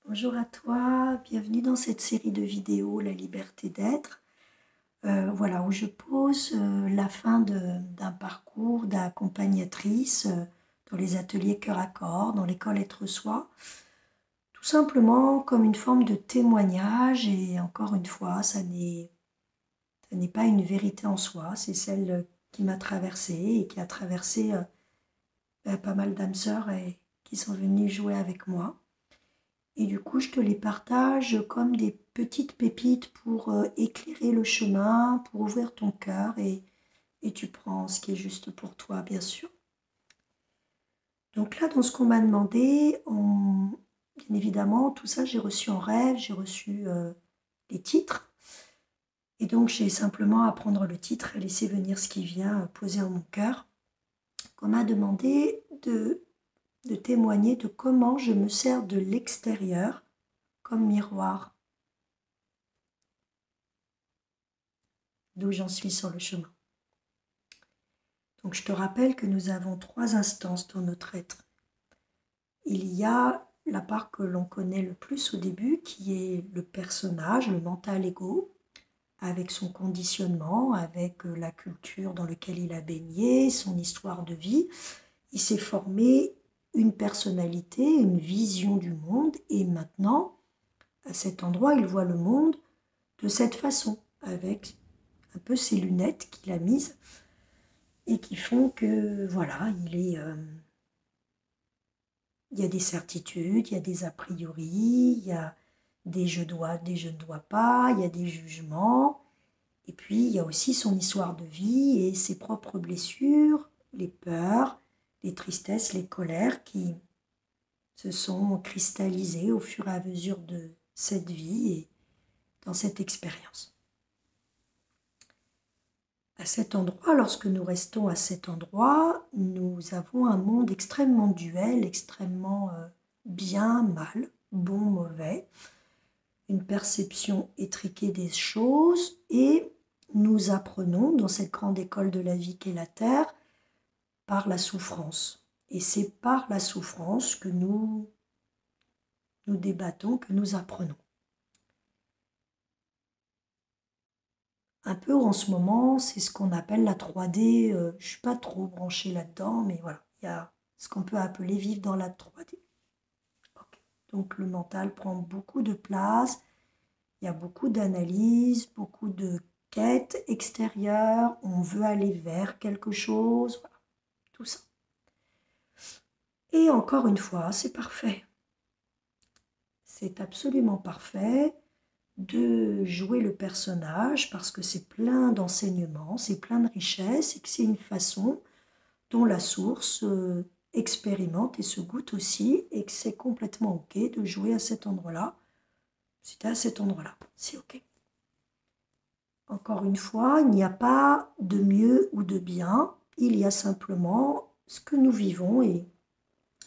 Bonjour à toi, bienvenue dans cette série de vidéos La liberté d'être, voilà, où je pose la fin d'un parcours d'accompagnatrice dans les ateliers cœur à corps, dans l'école Être Soi, tout simplement comme une forme de témoignage. Et encore une fois, ça n'est pas une vérité en soi, c'est celle qui m'a traversée et qui a traversé pas mal d'âmes sœurs et qui sont venues jouer avec moi. Et du coup, je te les partage comme des petites pépites pour éclairer le chemin, pour ouvrir ton cœur et tu prends ce qui est juste pour toi, bien sûr. Donc là, dans ce qu'on m'a demandé, bien évidemment, tout ça, j'ai reçu en rêve, j'ai reçu les titres. Et donc, j'ai simplement à prendre le titre et laisser venir ce qui vient poser en mon cœur. On m'a demandé de témoigner de comment je me sers de l'extérieur comme miroir, d'où j'en suis sur le chemin. Donc je te rappelle que nous avons 3 instances dans notre être. Il y a la part que l'on connaît le plus au début, qui est le personnage, le mental ego, avec son conditionnement, avec la culture dans laquelle il a baigné, son histoire de vie. Il s'est formé une personnalité, une vision du monde, et maintenant, à cet endroit, il voit le monde de cette façon, avec un peu ses lunettes qu'il a mises et qui font que, voilà, il y a des certitudes, il y a des a priori, il y a des je dois, des je ne dois pas, il y a des jugements, et puis il y a aussi son histoire de vie et ses propres blessures, les peurs, les tristesses, les colères qui se sont cristallisées au fur et à mesure de cette vie et dans cette expérience. À cet endroit, lorsque nous restons à cet endroit, nous avons un monde extrêmement duel, extrêmement bien, mal, bon, mauvais, une perception étriquée des choses et nous apprenons dans cette grande école de la vie qu'est la Terre par la souffrance. Et c'est par la souffrance que nous débattons, que nous apprenons. Un peu en ce moment, c'est ce qu'on appelle la 3D. Je ne suis pas trop branchée là-dedans, mais voilà, il y a ce qu'on peut appeler vivre dans la 3D. Okay. Donc le mental prend beaucoup de place, il y a beaucoup d'analyses, beaucoup de quêtes extérieures, on veut aller vers quelque chose, voilà, tout ça. Et encore une fois, c'est parfait. C'est absolument parfait de jouer le personnage parce que c'est plein d'enseignements, c'est plein de richesses et que c'est une façon dont la source expérimente et se goûte aussi et que c'est complètement ok de jouer à cet endroit-là. Si tu es à cet endroit-là, c'est ok. Encore une fois, il n'y a pas de mieux ou de bien, il y a simplement ce que nous vivons et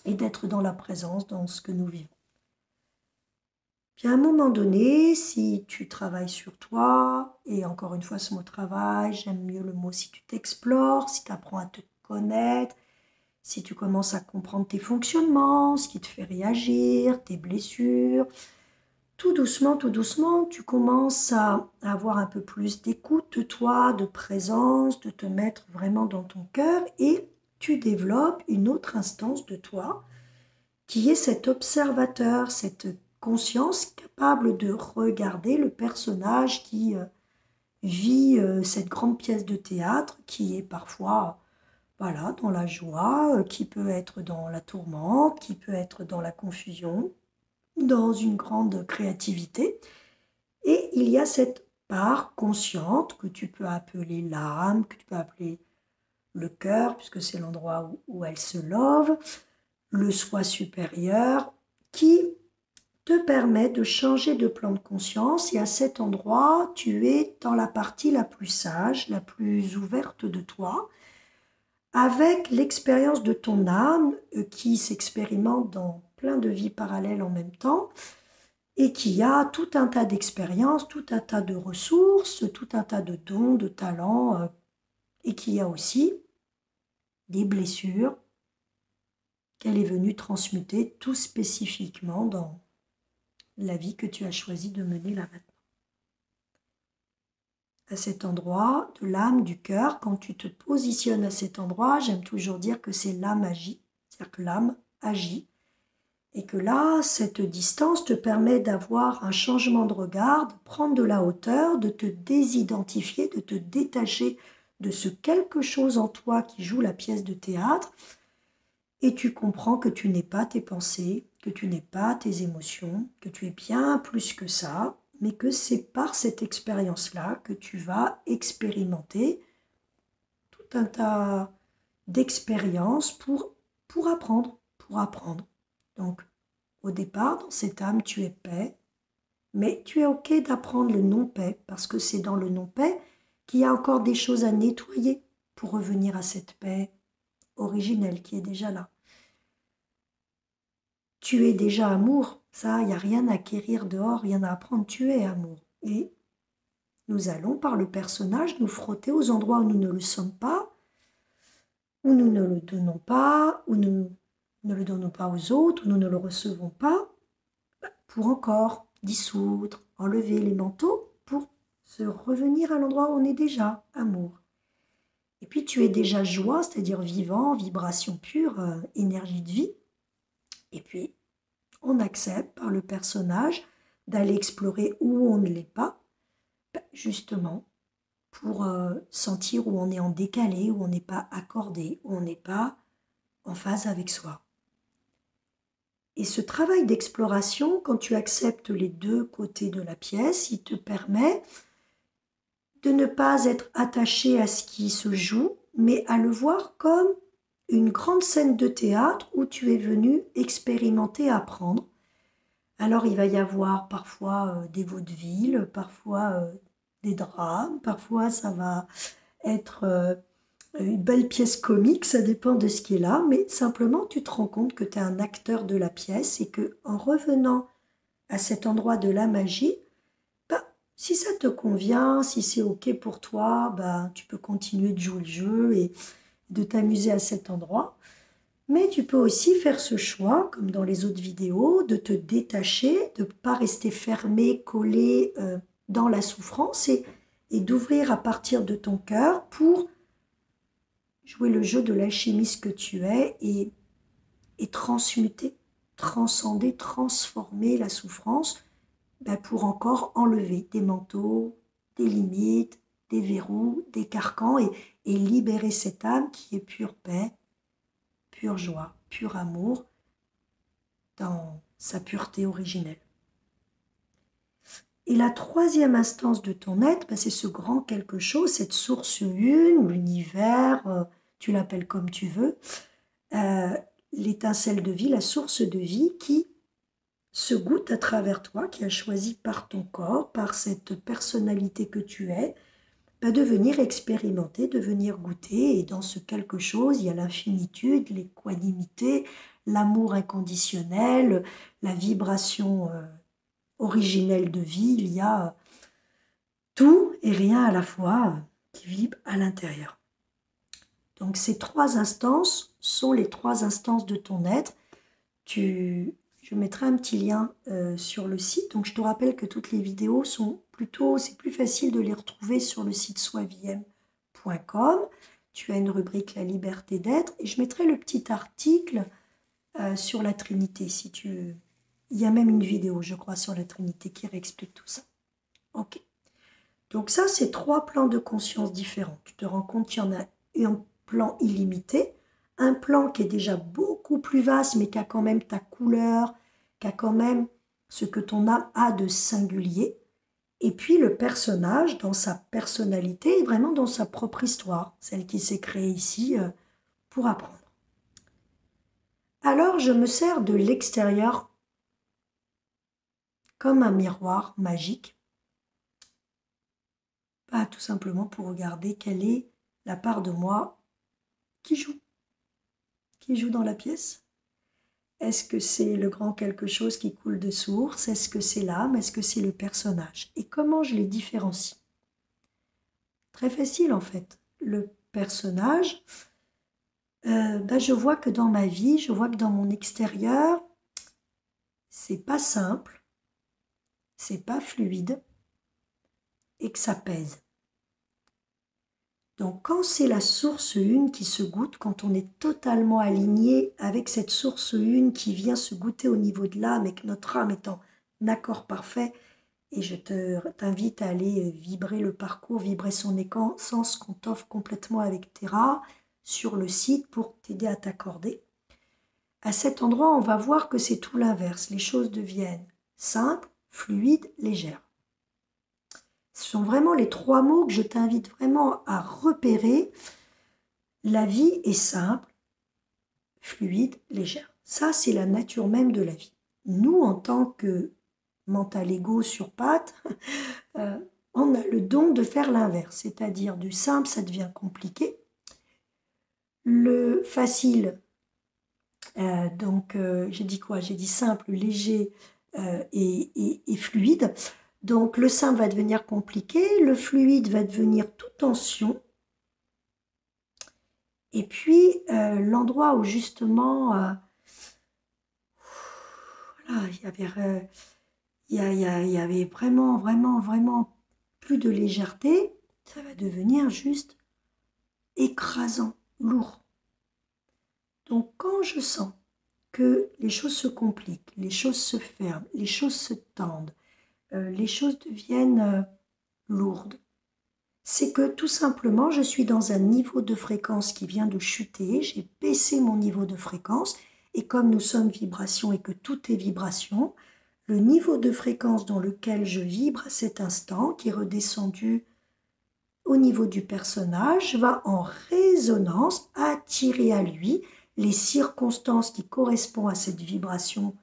d'être dans la présence dans ce que nous vivons. Puis à un moment donné, si tu travailles sur toi, et encore une fois ce mot travail, j'aime mieux le mot si tu t'explores, si tu apprends à te connaître, si tu commences à comprendre tes fonctionnements, ce qui te fait réagir, tes blessures, tout doucement, tu commences à avoir un peu plus d'écoute de toi, de présence, de te mettre vraiment dans ton cœur et tu développes une autre instance de toi qui est cet observateur, cette conscience capable de regarder le personnage qui vit cette grande pièce de théâtre qui est parfois voilà, dans la joie, qui peut être dans la tourmente, qui peut être dans la confusion, dans une grande créativité. Et il y a cette part consciente que tu peux appeler l'âme, que tu peux appeler le cœur, puisque c'est l'endroit où elle se love, le soi supérieur, qui te permet de changer de plan de conscience. Et à cet endroit, tu es dans la partie la plus sage, la plus ouverte de toi, avec l'expérience de ton âme qui s'expérimente dans plein de vies parallèles en même temps et qui a tout un tas d'expériences, tout un tas de ressources, tout un tas de dons, de talents et qui a aussi des blessures qu'elle est venue transmuter tout spécifiquement dans la vie que tu as choisi de mener là maintenant. À cet endroit de l'âme, du cœur, quand tu te positionnes à cet endroit, j'aime toujours dire que c'est l'âme agit, c'est-à-dire que l'âme agit, et que là, cette distance te permet d'avoir un changement de regard, de prendre de la hauteur, de te désidentifier, de te détacher de ce quelque chose en toi qui joue la pièce de théâtre, et tu comprends que tu n'es pas tes pensées, que tu n'es pas tes émotions, que tu es bien plus que ça, mais que c'est par cette expérience-là que tu vas expérimenter tout un tas d'expériences pour apprendre, pour apprendre. Donc, au départ, dans cette âme, tu es paix, mais tu es OK d'apprendre le non-paix, parce que c'est dans le non-paix qu'il y a encore des choses à nettoyer pour revenir à cette paix originelle qui est déjà là. Tu es déjà amour, ça, il n'y a rien à acquérir dehors, rien à apprendre, tu es amour. Et nous allons, par le personnage, nous frotter aux endroits où nous ne le sommes pas, où nous ne le donnons pas, où nous ne le donnons pas aux autres, où nous ne le recevons pas, pour encore dissoudre, enlever les manteaux, pour se revenir à l'endroit où on est déjà, amour. Et puis tu es déjà joie, c'est-à-dire vivant, vibration pure, énergie de vie. Et puis on accepte par le personnage d'aller explorer où on ne l'est pas, justement pour sentir où on est en décalé, où on n'est pas accordé, où on n'est pas en phase avec soi. Et ce travail d'exploration, quand tu acceptes les deux côtés de la pièce, il te permet de ne pas être attaché à ce qui se joue, mais à le voir comme une grande scène de théâtre où tu es venu expérimenter, apprendre. Alors il va y avoir parfois des vaudevilles, parfois des drames, parfois ça va être une belle pièce comique, ça dépend de ce qui est là, mais simplement tu te rends compte que tu es un acteur de la pièce et que en revenant à cet endroit de la magie, bah, si ça te convient, si c'est OK pour toi, bah, tu peux continuer de jouer le jeu et de t'amuser à cet endroit. Mais tu peux aussi faire ce choix, comme dans les autres vidéos, de te détacher, de ne pas rester fermé, collé dans la souffrance et d'ouvrir à partir de ton cœur pour jouer le jeu de l'alchimiste que tu es et transmuter, transcender, transformer la souffrance pour encore enlever des manteaux, des limites, des verrous, des carcans et libérer cette âme qui est pure paix, pure joie, pur amour dans sa pureté originelle. Et la troisième instance de ton être, c'est ce grand quelque chose, cette source une, l'univers, tu l'appelles comme tu veux, l'étincelle de vie, la source de vie qui se goûte à travers toi, qui a choisi par ton corps, par cette personnalité que tu es, de venir expérimenter, de venir goûter. Et dans ce quelque chose, il y a l'infinitude, l'équanimité, l'amour inconditionnel, la vibration originelle de vie. Il y a tout et rien à la fois qui vibre à l'intérieur. Donc ces trois instances sont les trois instances de ton être. Je mettrai un petit lien sur le site. Donc je te rappelle que toutes les vidéos sont c'est plus facile de les retrouver sur le site soiviem.com. Tu as une rubrique La liberté d'être et je mettrai le petit article sur la Trinité. Il y a même une vidéo, je crois, sur la Trinité qui réexplique tout ça. Ok. Donc ça, c'est trois plans de conscience différents. Tu te rends compte qu'il y en a un plan illimité, un plan qui est déjà beaucoup plus vaste, mais qui a quand même ta couleur, qui a quand même ce que ton âme a de singulier. Et puis le personnage, dans sa personnalité, vraiment dans sa propre histoire, celle qui s'est créée ici pour apprendre. Alors je me sers de l'extérieur comme un miroir magique, tout simplement pour regarder quelle est la part de moi qui joue dans la pièce. Est-ce que c'est le grand quelque chose qui coule de source? Est-ce que c'est l'âme? Est-ce que c'est le personnage? Et comment je les différencie? Très facile en fait. Le personnage, je vois que dans ma vie, je vois que dans mon extérieur, c'est pas simple. c'est pas fluide et que ça pèse. Donc quand c'est la source une qui se goûte, quand on est totalement aligné avec cette source une qui vient se goûter au niveau de l'âme et que notre âme est en accord parfait, et je t'invite à aller vibrer le parcours, vibrer son essence qu'on t'offre complètement avec Terra sur le site pour t'aider à t'accorder. À cet endroit, on va voir que c'est tout l'inverse. Les choses deviennent simples, fluides, légères. Ce sont vraiment les 3 mots que je t'invite vraiment à repérer. La vie est simple, fluide, légère. Ça, c'est la nature même de la vie. Nous, en tant que mental ego sur pattes, on a le don de faire l'inverse, c'est-à-dire du simple, ça devient compliqué. Le facile, j'ai dit quoi? J'ai dit simple, léger et fluide. Donc le simple va devenir compliqué, le fluide va devenir tout tension. Et puis l'endroit où justement voilà, il y avait vraiment plus de légèreté, ça va devenir juste écrasant, lourd. Donc quand je sens que les choses se compliquent, les choses se ferment, les choses se tendent, les choses deviennent lourdes, c'est que tout simplement je suis dans un niveau de fréquence qui vient de chuter, j'ai baissé mon niveau de fréquence et comme nous sommes vibration et que tout est vibration, le niveau de fréquence dans lequel je vibre à cet instant, qui est redescendu au niveau du personnage, va en résonance attirer à lui les circonstances qui correspondent à cette vibration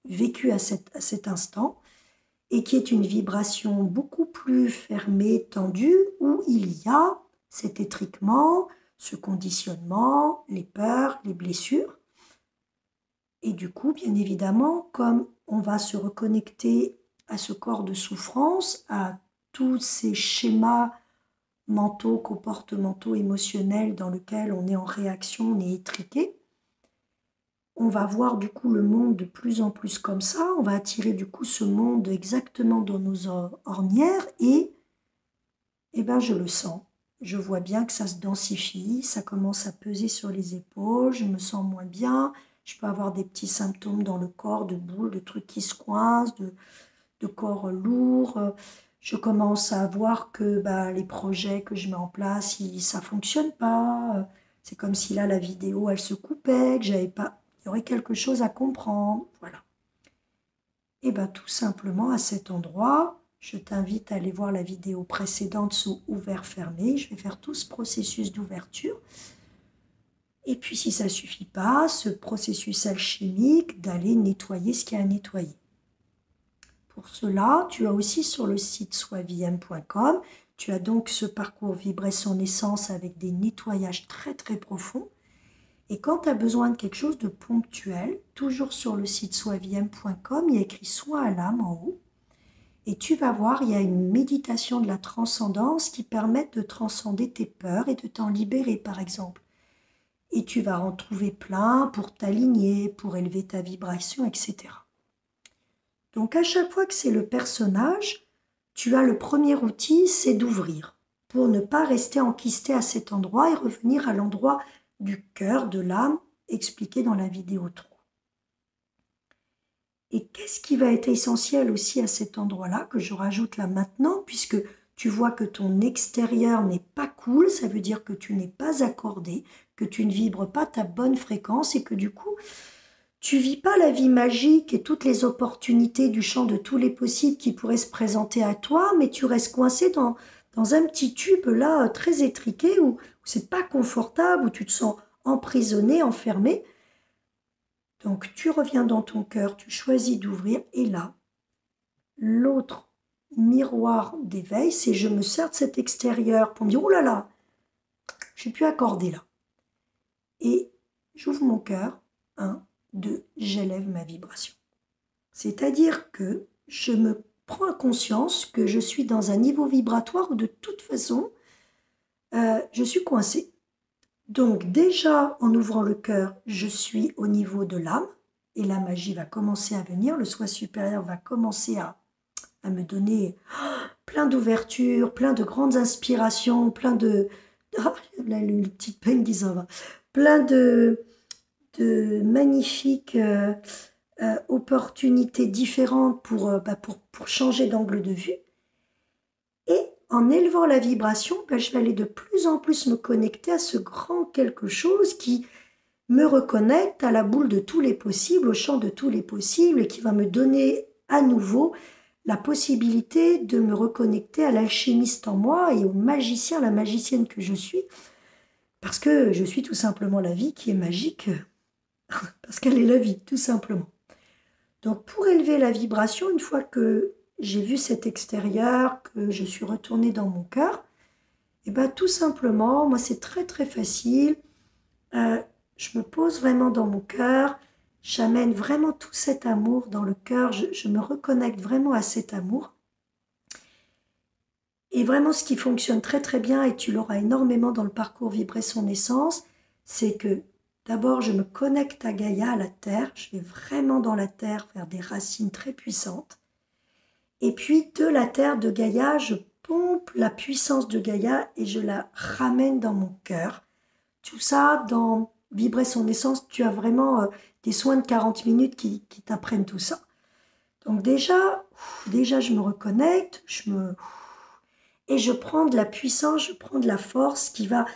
vécue à cet instant, et qui est une vibration beaucoup plus fermée, tendue, où il y a cet étriquement, ce conditionnement, les peurs, les blessures. Et du coup, bien évidemment, comme on va se reconnecter à ce corps de souffrance, à tous ces schémas mentaux, comportementaux, émotionnels dans lesquels on est en réaction, on est étriqué, on va voir du coup le monde de plus en plus comme ça, on va attirer du coup ce monde exactement dans nos ornières et ben je le sens. Je vois bien que ça se densifie, ça commence à peser sur les épaules, je me sens moins bien, je peux avoir des petits symptômes dans le corps, de boules, de trucs qui se coincent, de corps lourds. Je commence à voir que les projets que je mets en place, ça ne fonctionne pas. C'est comme si là, la vidéo, elle se coupait, que j'avais pas... Il y aurait quelque chose à comprendre. Voilà. Et bien, tout simplement, à cet endroit, je t'invite à aller voir la vidéo précédente sous ouvert-fermé. Je vais faire tout ce processus d'ouverture. Et puis, si ça ne suffit pas, ce processus alchimique d'aller nettoyer ce qu'il y a à nettoyer. Pour cela, tu as aussi sur le site soiviem.com, tu as donc ce parcours vibrer son essence avec des nettoyages très très profonds. Et quand tu as besoin de quelque chose de ponctuel, toujours sur le site soiviem.com, il y a écrit soin à l'âme en haut. Et tu vas voir, il y a une méditation de la transcendance qui permet de transcender tes peurs et de t'en libérer par exemple. Et tu vas en trouver plein pour t'aligner, pour élever ta vibration, etc. Donc à chaque fois que c'est le personnage, tu as le premier outil, c'est d'ouvrir, pour ne pas rester enquisté à cet endroit et revenir à l'endroit du cœur, de l'âme, expliqué dans la vidéo 3. Et qu'est-ce qui va être essentiel aussi à cet endroit-là, que je rajoute là maintenant, puisque tu vois que ton extérieur n'est pas cool, ça veut dire que tu n'es pas accordé, que tu ne vibres pas ta bonne fréquence et que du coup, tu vis pas la vie magique et toutes les opportunités du champ de tous les possibles qui pourraient se présenter à toi, mais tu restes coincé dans un petit tube là très étriqué où c'est pas confortable, où tu te sens emprisonné, enfermé. Donc tu reviens dans ton cœur, tu choisis d'ouvrir et là, l'autre miroir d'éveil, c'est je me sers de cet extérieur pour me dire, oh là là, je suis plus accordé là. Et j'ouvre mon cœur, 1, 2, j'élève ma vibration. C'est-à-dire que je me prends conscience que je suis dans un niveau vibratoire où de toute façon, je suis coincée. Donc déjà, en ouvrant le cœur, je suis au niveau de l'âme et la magie va commencer à venir, le soi supérieur va commencer à à me donner plein d'ouvertures, plein de grandes inspirations, plein de... Ah, là, une petite peine qui s'en va. Plein de magnifiques opportunités différentes pour changer d'angle de vue. Et en élevant la vibration, je vais aller de plus en plus me connecter à ce grand quelque chose qui me reconnecte à la boule de tous les possibles, au champ de tous les possibles, et qui va me donner à nouveau la possibilité de me reconnecter à l'alchimiste en moi et au magicien, la magicienne que je suis, parce que je suis tout simplement la vie qui est magique, parce qu'elle est la vie, tout simplement. Donc pour élever la vibration, une fois que j'ai vu cet extérieur, que je suis retournée dans mon cœur, et bien tout simplement, moi c'est très très facile, je me pose vraiment dans mon cœur, j'amène vraiment tout cet amour dans le cœur, je me reconnecte vraiment à cet amour. Et vraiment ce qui fonctionne très très bien, et tu l'auras énormément dans le parcours Vibrer son essence, c'est que d'abord je me connecte à Gaïa, à la terre, je vais vraiment dans la terre vers des racines très puissantes. Et puis de la terre de Gaïa, je pompe la puissance de Gaïa et je la ramène dans mon cœur. Tout ça, dans Vibrer son essence, tu as vraiment des soins de 40 minutes qui t'apprennent tout ça. Donc déjà je me reconnecte, et je prends de la puissance, je prends de la force qui va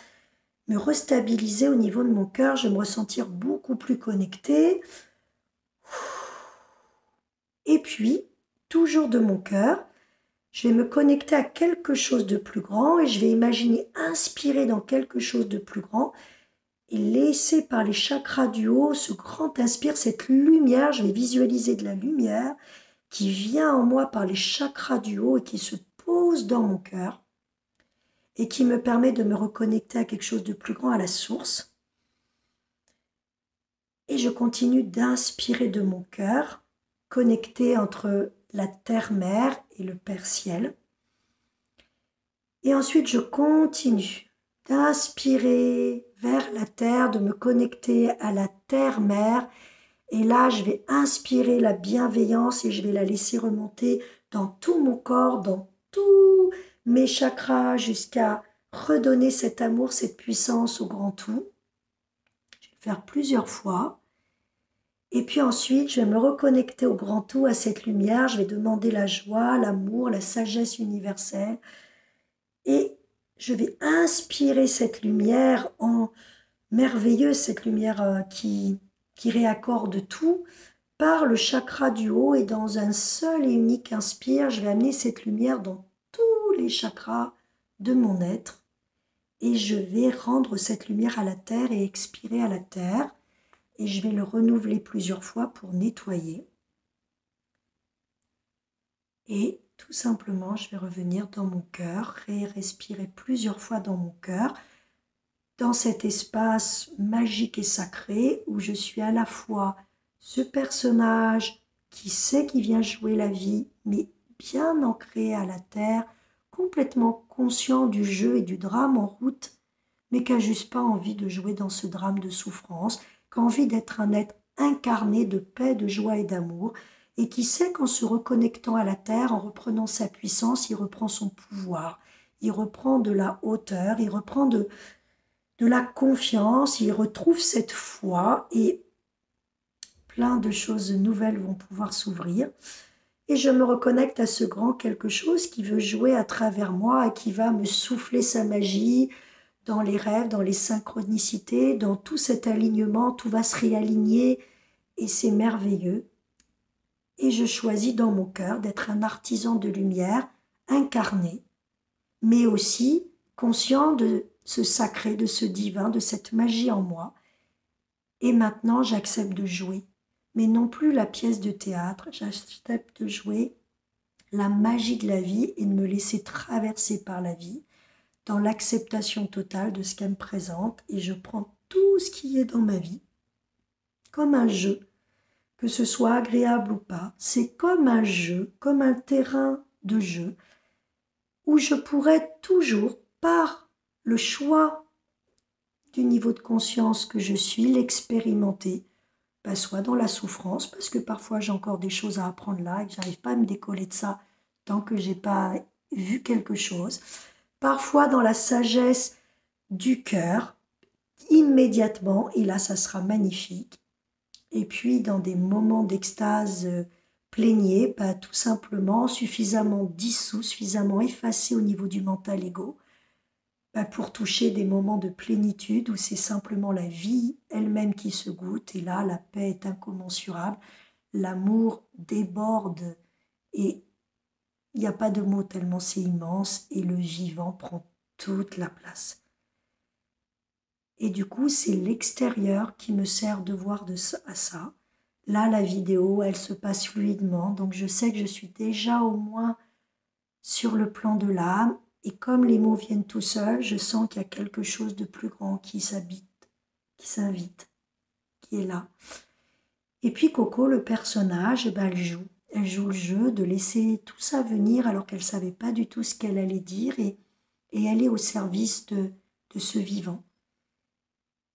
me restabiliser au niveau de mon cœur. Je vais me ressentir beaucoup plus connectée. Et puis, toujours de mon cœur, je vais me connecter à quelque chose de plus grand et je vais imaginer inspirer dans quelque chose de plus grand et laisser par les chakras du haut ce grand inspire, cette lumière. Je vais visualiser de la lumière qui vient en moi par les chakras du haut et qui se pose dans mon cœur et qui me permet de me reconnecter à quelque chose de plus grand, à la source. Et je continue d'inspirer de mon cœur, connecté entre la terre-mère et le Père-Ciel. Et ensuite, je continue d'inspirer vers la terre, de me connecter à la terre-mère. Et là, je vais inspirer la bienveillance et je vais la laisser remonter dans tout mon corps, dans tous mes chakras, jusqu'à redonner cet amour, cette puissance au grand tout. Je vais le faire plusieurs fois. Et puis ensuite, je vais me reconnecter au grand tout, à cette lumière. Je vais demander la joie, l'amour, la sagesse universelle. Et je vais inspirer cette lumière en merveilleuse, cette lumière qui réaccorde tout par le chakra du haut. Et dans un seul et unique inspire, je vais amener cette lumière dans tous les chakras de mon être. Et je vais rendre cette lumière à la terre et expirer à la terre. Et je vais le renouveler plusieurs fois pour nettoyer. Et tout simplement, je vais revenir dans mon cœur et respirer plusieurs fois dans mon cœur, dans cet espace magique et sacré où je suis à la fois ce personnage qui sait qu'il vient jouer la vie, mais bien ancré à la terre, complètement conscient du jeu et du drame en route, mais qui n'a juste pas envie de jouer dans ce drame de souffrance, qui a envie d'être un être incarné de paix, de joie et d'amour, et qui sait qu'en se reconnectant à la terre, en reprenant sa puissance, il reprend son pouvoir, il reprend de la hauteur, il reprend de la confiance, il retrouve cette foi et plein de choses nouvelles vont pouvoir s'ouvrir. Et je me reconnecte à ce grand quelque chose qui veut jouer à travers moi et qui va me souffler sa magie dans les rêves, dans les synchronicités, dans tout cet alignement, tout va se réaligner et c'est merveilleux. Et je choisis dans mon cœur d'être un artisan de lumière incarné, mais aussi conscient de ce sacré, de ce divin, de cette magie en moi. Et maintenant, j'accepte de jouer, mais non plus la pièce de théâtre, j'accepte de jouer la magie de la vie et de me laisser traverser par la vie dans l'acceptation totale de ce qu'elle me présente et je prends tout ce qui est dans ma vie comme un jeu, que ce soit agréable ou pas. C'est comme un jeu, comme un terrain de jeu où je pourrais toujours, par le choix du niveau de conscience que je suis, l'expérimenter, soit dans la souffrance, parce que parfois j'ai encore des choses à apprendre là et que j'arrive pas à me décoller de ça tant que j'ai pas vu quelque chose. Parfois dans la sagesse du cœur, immédiatement, et là ça sera magnifique. Et puis dans des moments d'extase pléniers, bah, tout simplement suffisamment dissous, suffisamment effacés au niveau du mental égo, bah, pour toucher des moments de plénitude où c'est simplement la vie elle-même qui se goûte, et là la paix est incommensurable, l'amour déborde, et il n'y a pas de mots tellement c'est immense, et le vivant prend toute la place. Et du coup, c'est l'extérieur qui me sert de voir à ça. Là, la vidéo, elle se passe fluidement, donc je sais que je suis déjà au moins sur le plan de l'âme, et comme les mots viennent tout seuls, je sens qu'il y a quelque chose de plus grand qui s'invite, qui est là. Et puis Coco, le personnage, eh ben, elle joue le jeu de laisser tout ça venir alors qu'elle ne savait pas du tout ce qu'elle allait dire, et elle est au service de ce vivant.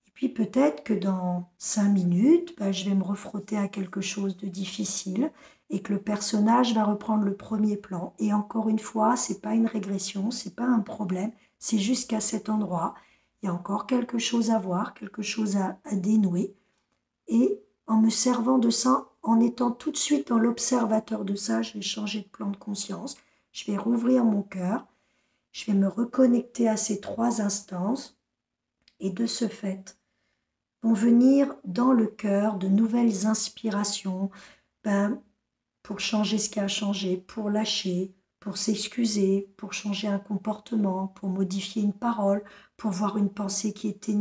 Et puis peut-être que dans 5 minutes, ben, je vais me refrotter à quelque chose de difficile et que le personnage va reprendre le premier plan. Et encore une fois, c'est pas une régression, c'est pas un problème, c'est juste qu'à cet endroit, il y a encore quelque chose à voir, quelque chose à dénouer. Et en me servant de ça, en étant tout de suite dans l'observateur de ça, je vais changer de plan de conscience, je vais rouvrir mon cœur, je vais me reconnecter à ces 3 instances, et de ce fait, vont venir dans le cœur de nouvelles inspirations, ben, pour changer ce qui a changé, pour lâcher, pour s'excuser, pour changer un comportement, pour modifier une parole, pour voir une pensée qui était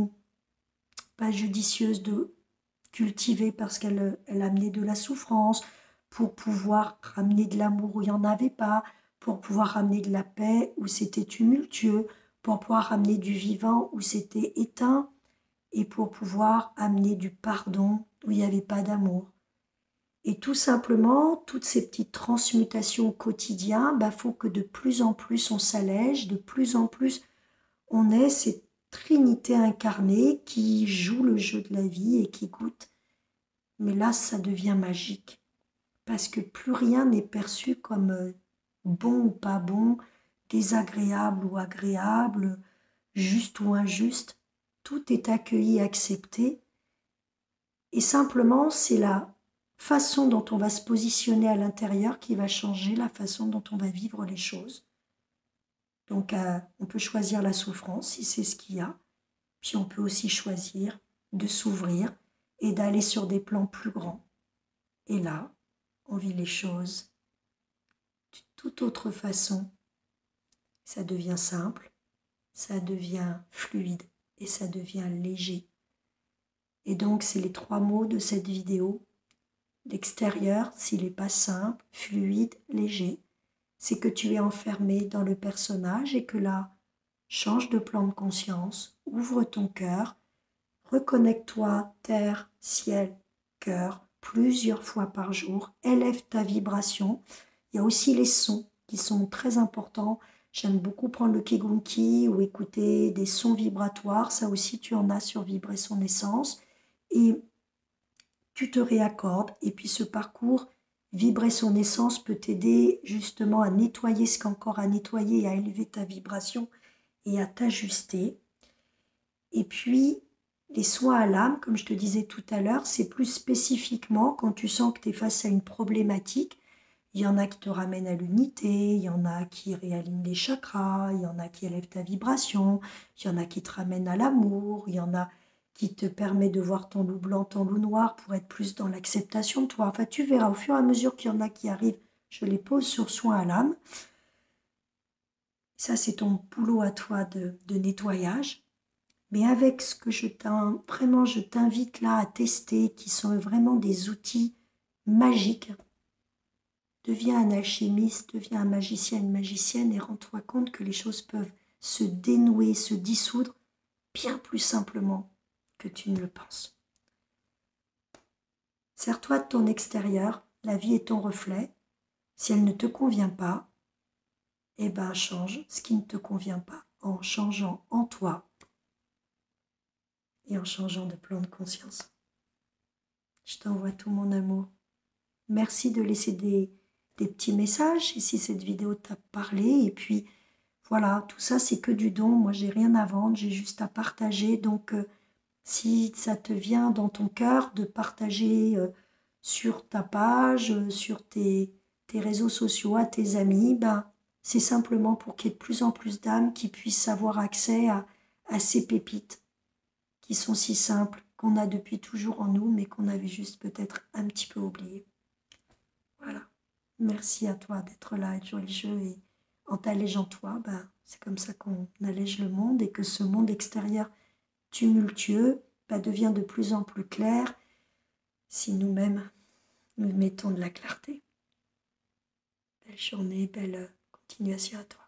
pas judicieuse de cultiver parce qu'elle amenait de la souffrance, pour pouvoir ramener de l'amour où il n'y en avait pas, pour pouvoir ramener de la paix où c'était tumultueux, pour pouvoir ramener du vivant où c'était éteint, et pour pouvoir amener du pardon où il n'y avait pas d'amour. Et tout simplement, toutes ces petites transmutations au quotidien, bah, faut que de plus en plus on s'allège, de plus en plus on ait cette trinité incarnée qui joue le jeu de la vie et qui goûte. Mais là, ça devient magique, parce que plus rien n'est perçu comme bon ou pas bon, désagréable ou agréable, juste ou injuste. Tout est accueilli, accepté. Et simplement, c'est la façon dont on va se positionner à l'intérieur qui va changer la façon dont on va vivre les choses. Donc, on peut choisir la souffrance si c'est ce qu'il y a. Puis on peut aussi choisir de s'ouvrir et d'aller sur des plans plus grands. Et là, on vit les choses d'une toute autre façon. Ça devient simple, ça devient fluide et ça devient léger. Et donc, c'est les 3 mots de cette vidéo. L'extérieur, s'il n'est pas simple, fluide, léger, c'est que tu es enfermé dans le personnage et que là, change de plan de conscience, ouvre ton cœur, reconnecte-toi, terre, ciel, cœur, plusieurs fois par jour, élève ta vibration. Il y a aussi les sons qui sont très importants. J'aime beaucoup prendre le Kegunki ou écouter des sons vibratoires. Ça aussi, tu en as sur Vibrer son essence. Et tu te réaccordes. Et puis ce parcours, Vibrer son essence, peut t'aider justement à nettoyer ce qu'il y a encore à nettoyer et à élever ta vibration et à t'ajuster. Et puis, les soins à l'âme, comme je te disais tout à l'heure, c'est plus spécifiquement quand tu sens que tu es face à une problématique. Il y en a qui te ramènent à l'unité, il y en a qui réalignent les chakras, il y en a qui élèvent ta vibration, il y en a qui te ramènent à l'amour, il y en a qui te permet de voir ton loup blanc, ton loup noir pour être plus dans l'acceptation de toi. Enfin, tu verras au fur et à mesure qu'il y en a qui arrivent, je les pose sur soin à l'âme. Ça, c'est ton boulot à toi de nettoyage. Mais avec ce que je t'invite là à tester, qui sont vraiment des outils magiques, deviens un alchimiste, deviens un magicien, une magicienne et rends-toi compte que les choses peuvent se dénouer, se dissoudre bien plus simplement que tu ne le penses. Sers-toi de ton extérieur, la vie est ton reflet. Si elle ne te convient pas, eh ben change ce qui ne te convient pas en changeant en toi et en changeant de plan de conscience. Je t'envoie tout mon amour. Merci de laisser des des petits messages, et si cette vidéo t'a parlé. Et puis, voilà, tout ça, c'est que du don. Moi, j'ai rien à vendre, j'ai juste à partager. Donc, si ça te vient dans ton cœur de partager sur ta page, sur tes réseaux sociaux à tes amis, ben, c'est simplement pour qu'il y ait de plus en plus d'âmes qui puissent avoir accès à ces pépites qui sont si simples, qu'on a depuis toujours en nous, mais qu'on avait juste peut-être un petit peu oublié. Voilà. Merci à toi d'être là et de jouer le jeu. Et en t'allégeant toi, ben, c'est comme ça qu'on allège le monde et que ce monde extérieur tumultueux devient de plus en plus clair si nous-mêmes nous mettons de la clarté. Belle journée, belle continuation à toi.